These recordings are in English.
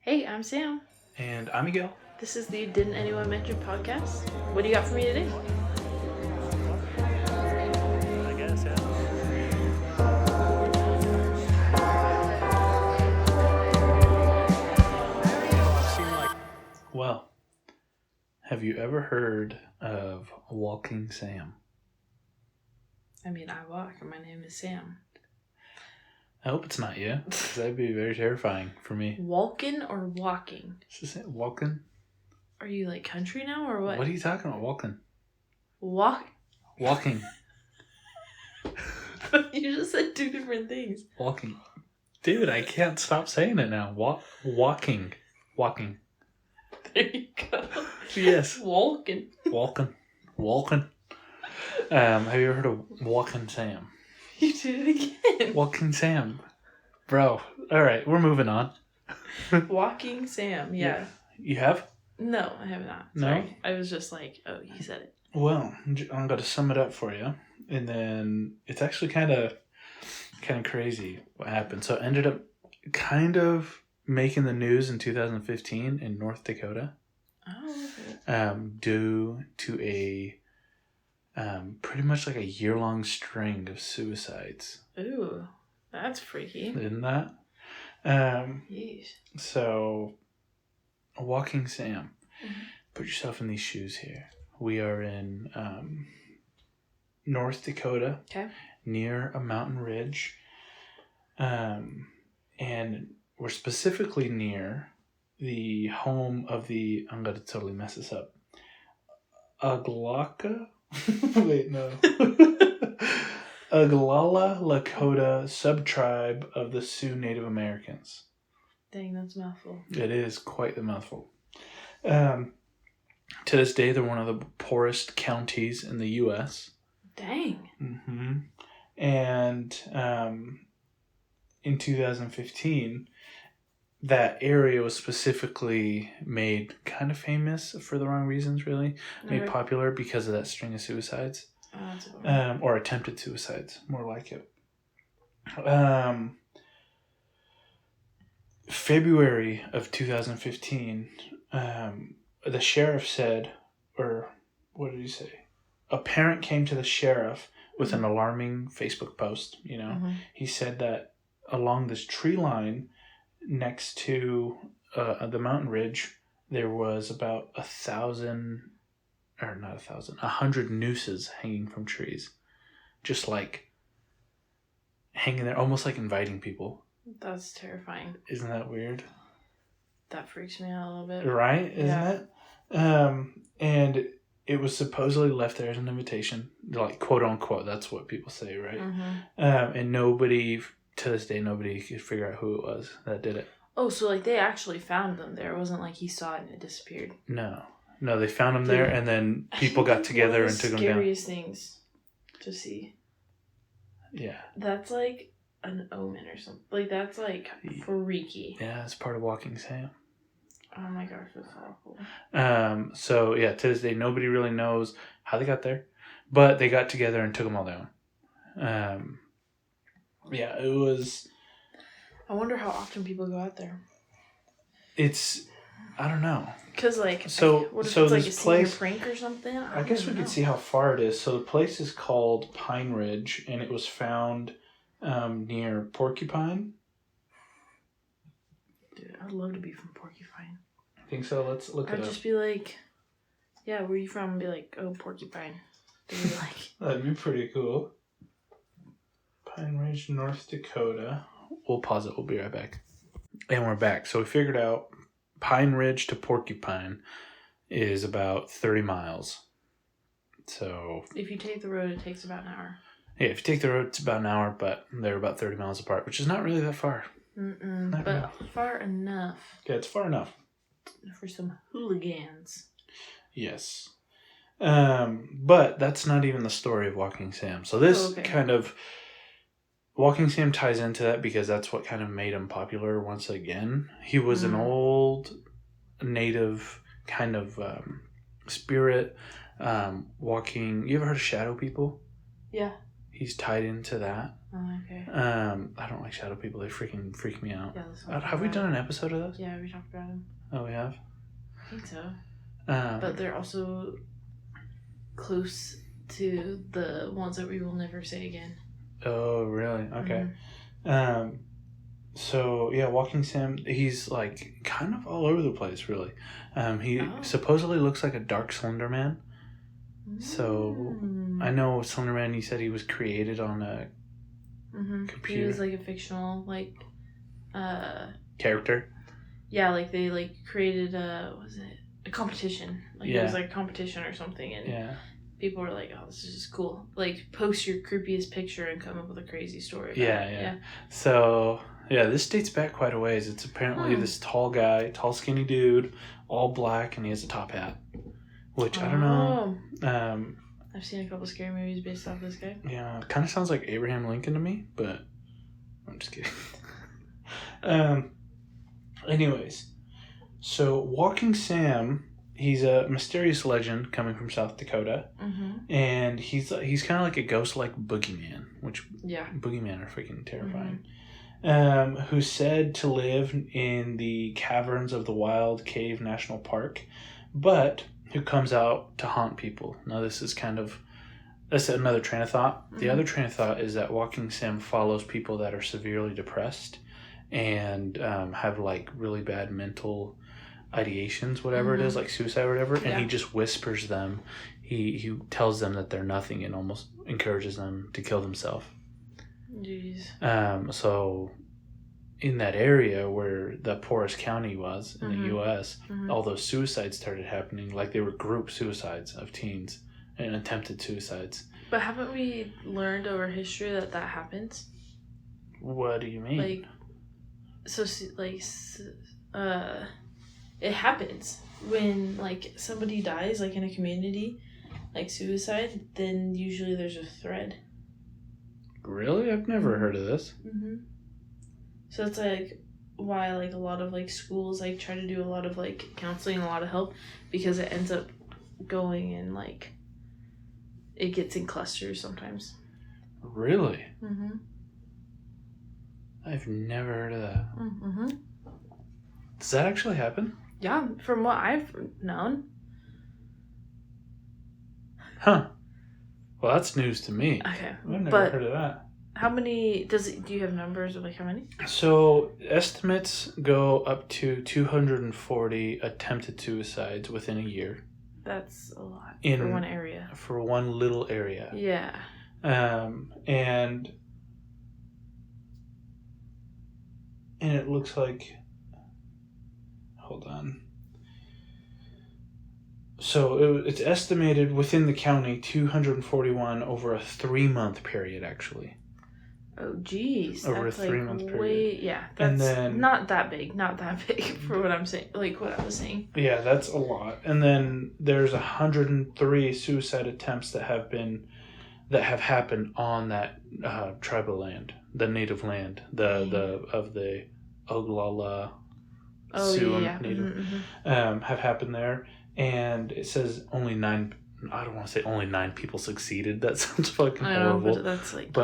Hey, I'm Sam. And I'm Miguel. This is the Didn't Anyone Mention podcast. What do you got for me today? I guess, yeah. Well, have you ever heard of Walking Sam? I mean, I walk, and my name is Sam. I hope it's not you, because that'd be very terrifying for me. Walking or walking? Is it walking? Are you like country now or what? What are you talking about? Walking. Walking. You just said two different things. Walking. Dude, I can't stop saying it now. Walking. There you go. Yes. Walking. Walking. Have you ever heard of Walking Sam? You did it again. Walking Sam. Bro. Alright, we're moving on. Walking Sam, yeah. You have? No, I have not. No? Sorry. I was just like, oh, you said it. Well, I'm going to sum it up for you. And then it's actually kind of crazy what happened. So it ended up kind of making the news in 2015 in North Dakota. Oh, okay. Due to a pretty much like a year-long string of suicides. Ooh, that's freaky. Isn't that? Yeesh. So, Walking Sam. Mm-hmm. Put yourself in these shoes here. We are in North Dakota, Okay. near a mountain ridge. And we're specifically near the home of the, I'm going to totally mess this up, Aglaka? Wait, no. Oglala Lakota subtribe of the Sioux Native Americans. Dang, that's a mouthful. It is quite the mouthful. To this day, they're one of the poorest counties in the U.S. Dang. Mm-hmm. And in 2015, that area was specifically made kind of famous for the wrong reasons, really. Made popular because of that string of suicides. Or attempted suicides, more like it. February of 2015, the sheriff said, or what did he say? A parent came to the sheriff with an alarming Facebook post, you know. Mm-hmm. He said that along this tree line next to the mountain ridge, there was about 100 nooses hanging from trees. Just like hanging there, almost like inviting people. That's terrifying. Isn't that weird? That freaks me out a little bit. Right? Isn't it? And it was supposedly left there as an invitation. Like, quote unquote, that's what people say, right? Mm-hmm. And nobody, to this day, nobody could figure out who it was that did it. Oh, so like they actually found them there. It wasn't like he saw it and it disappeared. No, they found him there, and then people got together and took him down. Scariest things to see. Yeah. That's like an omen or something. Like, that's like freaky. Yeah, it's part of Walking Sam. Oh my gosh, that's awful. So yeah, to this day, nobody really knows how they got there, but they got together and took them all down. Yeah, it was. I wonder how often people go out there. I don't know. Cause like, what if so it's like this a place, senior prank or something? I guess we could see how far it is. So the place is called Pine Ridge, and it was found near Porcupine. Dude, I'd love to be from Porcupine. I think so. Let's look it up. I'd just be like, yeah, where are you from? And be like, oh, Porcupine. That'd be pretty cool. Pine Ridge, North Dakota. We'll pause it. We'll be right back. And we're back. So we figured out Pine Ridge to Porcupine is about 30 miles. So if you take the road, it takes about an hour. Yeah, if you take the road, it's about an hour, but they're about 30 miles apart, which is not really that far. But far enough. Yeah, it's far enough. For some hooligans. Yes. But that's not even the story of Walking Sam. So this kind of... Walking Sam ties into that because that's what kind of made him popular once again. He was an old native kind of spirit walking... You ever heard of shadow people? Yeah. he's tied into that. Oh, okay. I don't like shadow people. They freaking freak me out. Yeah, Have we done an episode of those? Yeah, we talked about them. Oh, we have? I think so. But they're also close to the ones that we will never say again. Oh, really? Okay. Mm-hmm. So, yeah, Walking Sam, he's, like, kind of all over the place, really. He supposedly looks like a dark Slender Man. So, I know Slender Man, you said he was created on a computer. He was, like, a fictional, like, character? Yeah, like, they, like, created a competition. Like, it was, like, a competition or something, and people were like, oh, this is just cool. Like, post your creepiest picture and come up with a crazy story about it. Yeah. So... yeah, this dates back quite a ways. It's apparently this tall skinny dude, all black, and he has a top hat. Which, I don't know. I've seen a couple scary movies based off this guy. Yeah, kind of sounds like Abraham Lincoln to me, but I'm just kidding. Anyways, so Walking Sam, he's a mysterious legend coming from South Dakota. And he's kind of like a ghost-like boogeyman, which boogeyman are freaking terrifying. Who's said to live in the caverns of the Wild Cave National Park, but who comes out to haunt people. Now, that's another train of thought. The other train of thought is that Walking Sam follows people that are severely depressed and have, like, really bad mental ideations, whatever it is, like suicide or whatever, and he just whispers them. He tells them that they're nothing and almost encourages them to kill themselves. Jeez. So in that area where the poorest county was in the U.S., all those suicides started happening. Like, they were group suicides of teens and attempted suicides. But haven't we learned over history that happens? What do you mean? Like, so, like, it happens when, like, somebody dies, like, in a community, like suicide, then usually there's a thread. Really? I've never heard of this. So it's like why, like, a lot of, like, schools, like, try to do a lot of, like, counseling and a lot of help, because it ends up going in, like, it gets in clusters sometimes. Really? I've never heard of that. Does that actually happen? Yeah, from what I've known. Huh. Well, that's news to me. Okay. I've never heard of that. How many, do you have numbers of, like, how many? So, estimates go up to 240 attempted suicides within a year. That's a lot for one area. For one little area. Yeah. And it looks like, hold on. So it's estimated within the county 241 over a 3-month period, actually. Oh, geez. Over that's a 3-month period. Way, yeah, that's and then, not that big for what I'm saying, like what I was saying. Yeah, that's a lot. And then there's 103 suicide attempts that have happened on that tribal land, the native land, of the Oglala Sioux Native, have happened there. And it says only 9. I don't want to say only 9 people succeeded. That sounds fucking horrible. But that's like,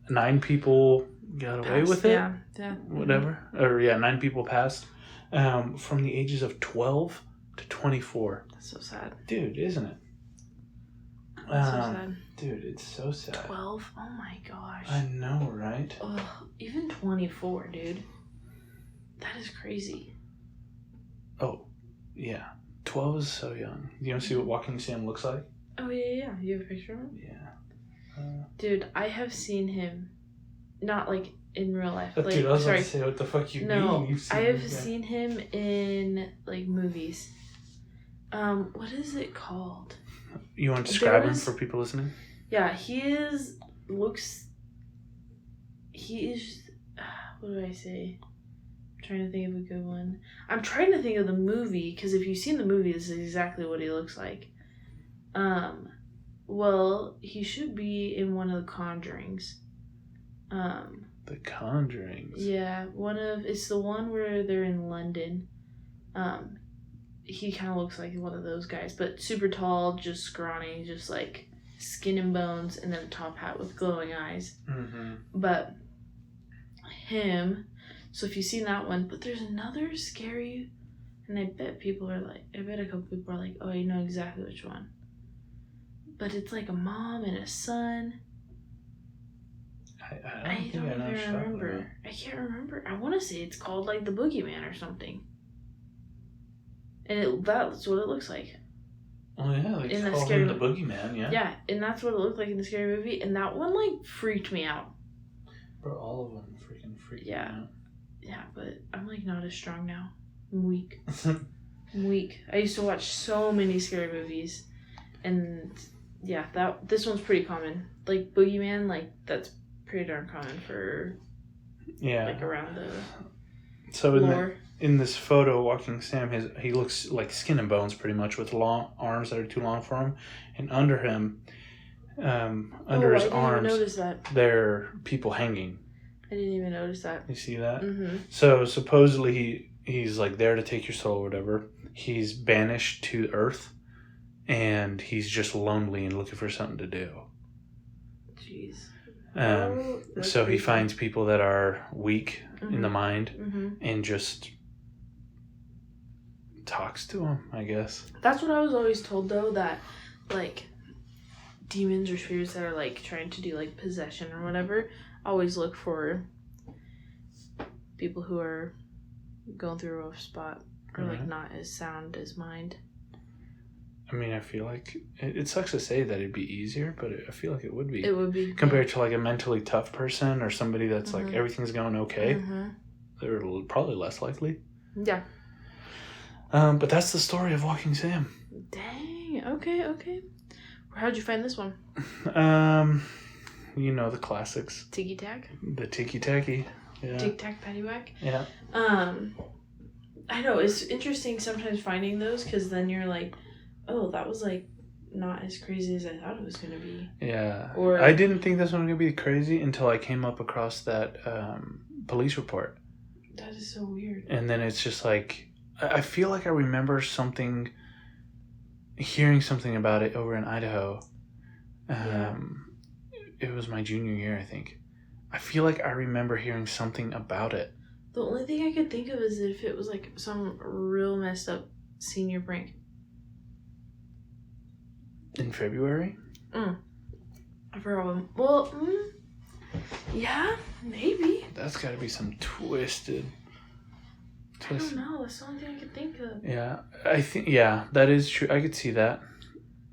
9 people got away with it. Yeah. Whatever. Or 9 people passed. From the ages of 12 to 24. That's so sad. Dude, isn't it? That's so sad. Dude, it's so sad. 12? Oh my gosh. I know, right? Oh, even 24, dude. That is crazy. Oh, yeah. 12 is so young. You want to see what Walking Sam looks like? Oh, yeah. You have a picture of him? Yeah. Dude, I have seen him, not, like, in real life. Like, dude, I was about to say, what the fuck you mean? No, I have seen him in, like, movies. What is it called? You want to describe him for people listening? Yeah, he is, what do I say? Trying to think of a good one. I'm trying to think of the movie, because if you've seen the movie, this is exactly what he looks like. Well, he should be in one of the Conjurings. The Conjurings? Yeah, it's the one where they're in London. He kind of looks like one of those guys, but super tall, just scrawny, just like skin and bones, and then a top hat with glowing eyes. Mm-hmm. But him, so if you've seen that one, but there's another scary, and I bet a couple people are like, oh, you know exactly which one. But it's like a mom and a son. I don't even remember. I can't remember. I want to say it's called like the Boogeyman or something. And that's what it looks like. Oh yeah, they called him the Boogeyman, yeah. Yeah, and that's what it looked like in the scary movie, and that one like freaked me out. Bro, all of them freaking freaked me out. Yeah, but I'm like not as strong now. I'm weak. I'm weak. I used to watch so many scary movies, and yeah, this one's pretty common. Like Boogeyman, like that's pretty darn common for like around the lore. In this photo, Walking Sam, he looks like skin and bones pretty much, with long arms that are too long for him, and under him, under his arms, there are people hanging. I didn't even notice that. You see that? Mm-hmm. So supposedly he's like there to take your soul or whatever. He's banished to Earth, and he's just lonely and looking for something to do. Jeez. So he finds people that are weak in the mind mm-hmm. and just talks to them, I guess. That's what I was always told, though, that like demons or spirits that are like trying to do like possession or whatever always look for people who are going through a rough spot or like not as sound as mind. I mean, I feel like it sucks to say that it'd be easier, but I feel like it would be. It would be. Compared to like a mentally tough person or somebody that's mm-hmm. like everything's going okay. Mm-hmm. They're probably less likely. Yeah. But that's the story of Walking Sam. Dang. Okay. How'd you find this one? You know the classics. Tiki Tack? The Tiki Tacky. Yeah. Tic Tac Paddywhack? Yeah. I know, it's interesting sometimes finding those, because then you're like, oh, that was like not as crazy as I thought it was going to be. Yeah. Or I didn't think this one was going to be crazy until I came up across that police report. That is so weird. And then it's just like, I feel like I remember hearing something about it over in Idaho. It was my junior year, I think. I feel like I remember hearing something about it. The only thing I could think of is if it was like some real messed up senior prank. In February? I forgot. Well, yeah, maybe. That's got to be some twisted. I don't know. That's the only thing I could think of. Yeah, I think that is true. I could see that,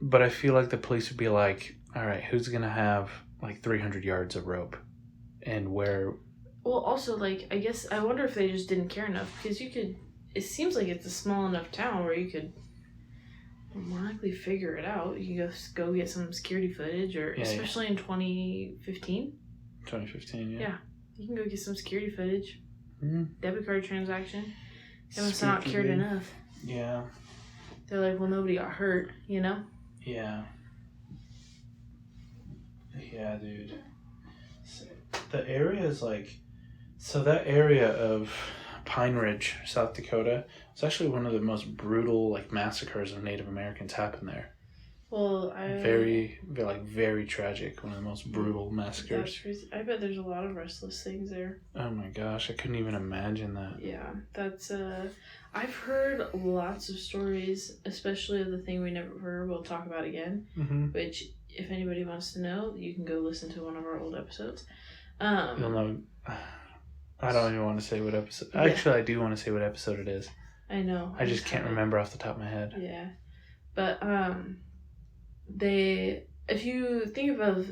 but I feel like the police would be like, "All right, who's gonna have like 300 yards of rope, and where?" Well, also, like, I guess I wonder if they just didn't care enough, because you could. It seems like it's a small enough town where you could more likely figure it out. You can go get some security footage, or especially in 2015. 2015, yeah. Yeah, you can go get some security footage. Mm-hmm. Debit card transaction. They must not cared enough. Yeah. They're like, well, nobody got hurt, you know? Yeah. Yeah, dude. The area is like... So that area of Pine Ridge, South Dakota, it's actually one of the most brutal like massacres of Native Americans happened there. Well, very tragic. One of the most brutal massacres. I bet there's a lot of restless things there. Oh my gosh, I couldn't even imagine that. Yeah, that's I've heard lots of stories, especially of the thing we never will talk about again. Mm-hmm. Which, if anybody wants to know, you can go listen to one of our old episodes. You'll know. I don't even want to say what episode. Yeah. Actually, I do want to say what episode it is. I know. I just can't remember off the top of my head. Yeah, but if you think of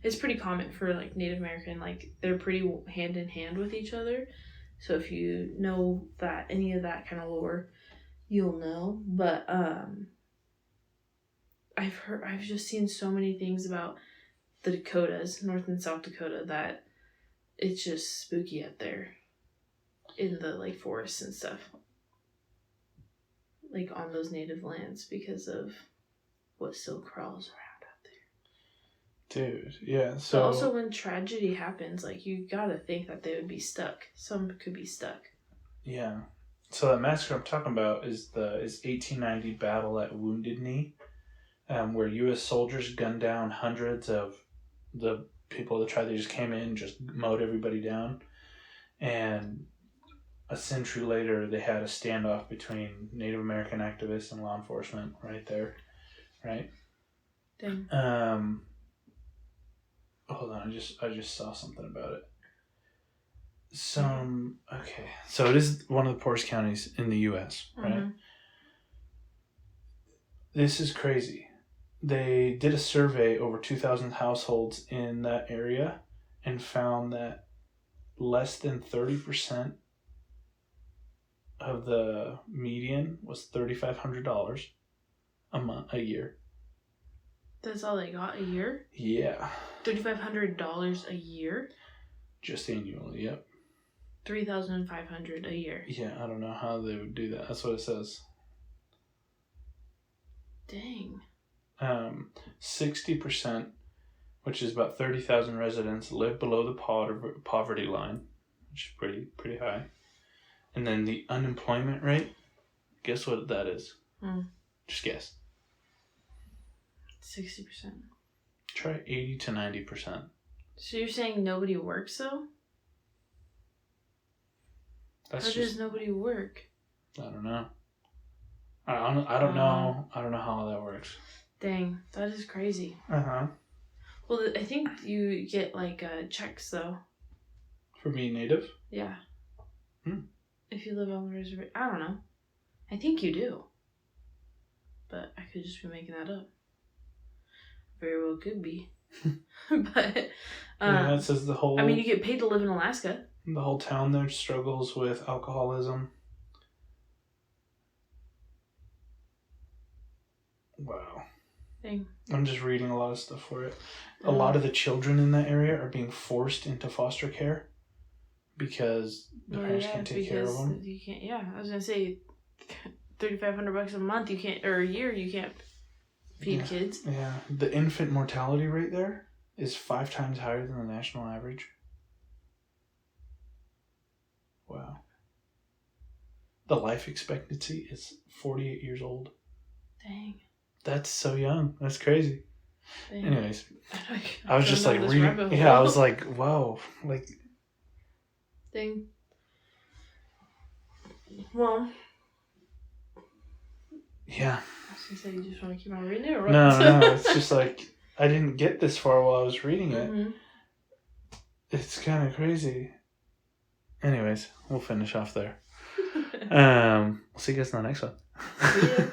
it's pretty common for like Native American, like they're pretty hand in hand with each other. So if you know that any of that kind of lore, you'll know. But I've just seen so many things about the Dakotas, North and South Dakota, that it's just spooky out there in the like forests and stuff, like on those native lands, because of what still crawls around out there. Dude, yeah. So but also when tragedy happens, like you gotta think that they would be stuck. Some could be stuck. Yeah. So that massacre I'm talking about is 1890 battle at Wounded Knee. where U.S. soldiers gunned down hundreds of the people of the tribe. They just came in, just mowed everybody down. And a century later, they had a standoff between Native American activists and law enforcement right there. Right? Dang. Hold on, I just saw something about it. Okay. So it is one of the poorest counties in the U.S., right? Mm-hmm. This is crazy. They did a survey over 2,000 households in that area and found that less than 30% of the median was $3,500 a year. That's all they got a year? Yeah. $3,500 a year? Just annually, yep. $3,500 a year. Yeah, I don't know how they would do that. That's what it says. Dang. 60%, which is about 30,000 residents, live below the poverty line, which is pretty high. And then the unemployment rate, guess what that is? Just guess. 60%. Try 80 to 90%. So you're saying nobody works though? How does nobody work? I don't know. I don't know. I don't know how that works. Dang, that is crazy. Uh-huh. Well, I think you get like checks though. For being native? Yeah. If you live on the reservation. I don't know. I think you do. But I could just be making that up. Very well could be. But yeah, it says I mean, you get paid to live in Alaska. The whole town there struggles with alcoholism. Wow. Dang. I'm just reading a lot of stuff for it. A lot of the children in that area are being forced into foster care because the parents can't take care of them. You can't. Yeah, I was gonna say, $3,500 a month. You can't, or a year. You can't feed kids. Yeah, the infant mortality rate there is 5 times higher than the national average. Wow. The life expectancy is 48 years old. Dang. That's so young. That's crazy. Dang. Anyways, I was just like reading. Yeah, I was like, whoa. Like. Dang. Well. Yeah. I was gonna say, you just want to keep on reading it or what? No. It's just like, I didn't get this far while I was reading it. Mm-hmm. It's kind of crazy. Anyways, we'll finish off there. We'll see you guys in the next one. See ya.